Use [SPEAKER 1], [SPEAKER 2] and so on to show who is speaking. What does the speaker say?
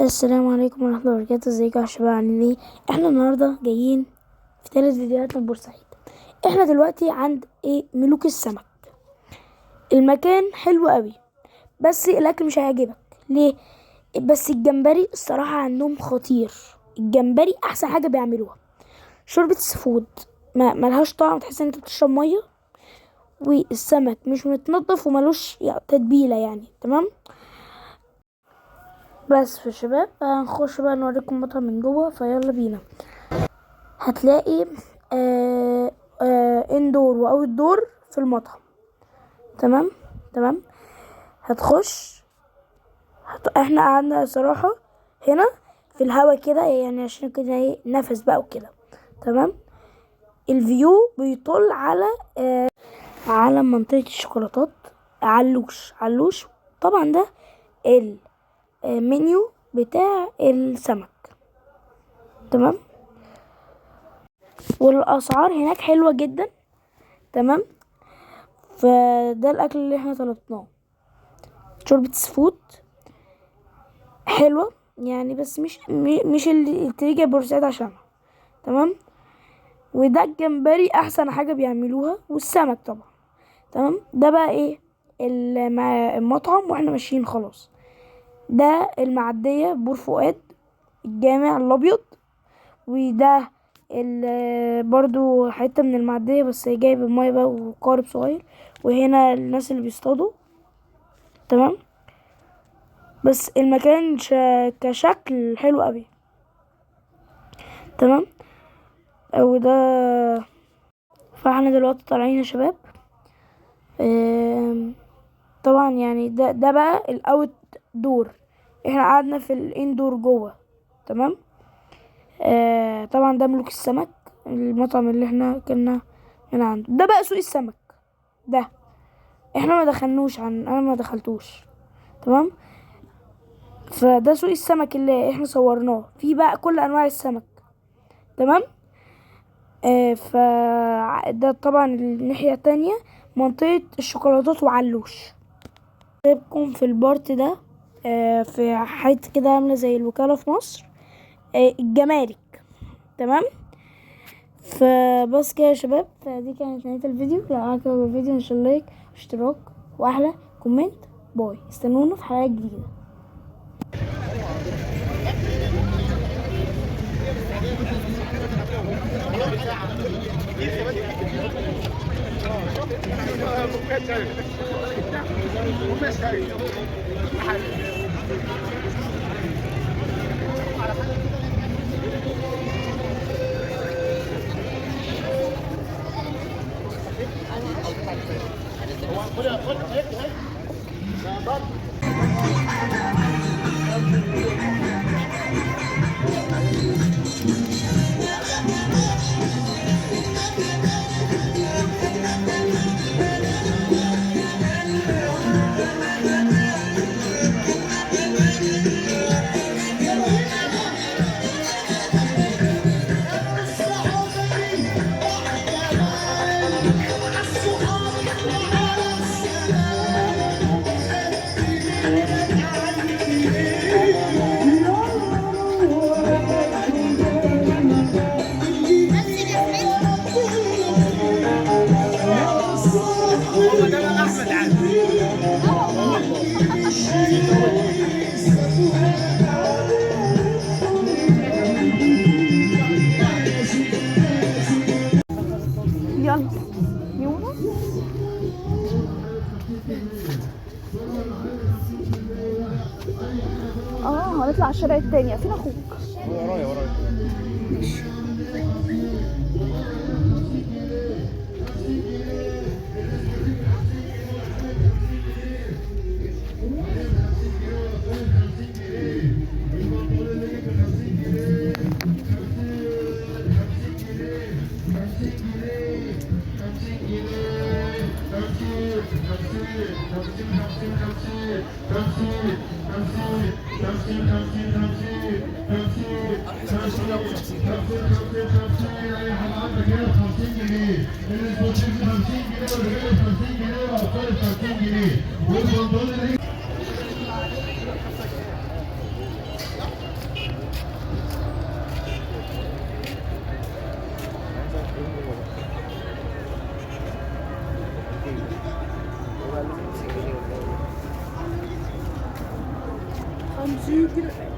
[SPEAKER 1] السلام عليكم ورحمة الله وبركاته. ازيكم يا شباب، عاملين ايه؟ احنا النهارده جايين في 3 فيديوهات من بورسعيد. احنا دلوقتي عند ملوك السمك. المكان حلو قوي بس الاكل مش هيعجبك. ليه؟ بس الجمبري الصراحة عندهم خطير. الجمبري احسن حاجة بيعملوها. شوربة السفود ملهاش طعم، تحس ان انت بتشرب مية، والسمك مش متنضف وملوش تتبيلة يعني. تمام. بس في الشباب هنخش بقى نوريكم المطعم من جوه، فيلا بينا. هتلاقي اندور واوت دور في المطعم. تمام. تمام. هتخش احنا قعدنا صراحة هنا في الهوا كده، يعني عشان كده نفس بقى وكده. تمام. الفيو بيطل على منطقة الشوكولاتات. علوش طبعا. ده المنيو بتاع السمك. تمام. والاسعار هناك حلوة جدا. تمام. فده الاكل اللي احنا طلبناه. شوربة سفود حلوة يعني، بس مش اللي تيجي بورسعيد عشانها. تمام. وده الجمبري احسن حاجة بيعملوها، والسمك طبعا. تمام. ده بقى المطعم واحنا ماشيين خلاص. ده المعدية بور فؤاد، الجامع الابيض. وده برضو حتة من المعدية، بس جايب المية بقى وقارب صغير. وهنا الناس اللي بيصطادوا. تمام. بس المكان كشكل حلو قوي. تمام. وده فاحنا دلوقتي طالعين يا شباب. طبعا يعني ده بقى الاوت دور. احنا قعدنا في الاندور جوه. تمام. طبعا ده ملوك السمك، المطعم اللي احنا كنا من عنده. ده بقى سوق السمك. ده احنا ما دخلنوش، انا ما دخلتوش. تمام. فده سوق السمك اللي احنا صورناه فيه بقى كل انواع السمك. تمام. ده طبعا الناحية التانية منطقة الشوكولاتات وعلوش. سيبكم في البارت ده. في حتة كده عاملة زي الوكالة في مصر. الجمارك. تمام. فبس كده يا شباب، فدي كانت نهاية الفيديو. لو عجبك الفيديو ان شاء الله لايك واشتراك واحلى كومنت. باي، استنونا في حلقة جديدة. يلا يونا. هنطلع على الشارع التاني. فين اخوك؟ ورايا.
[SPEAKER 2] consiglio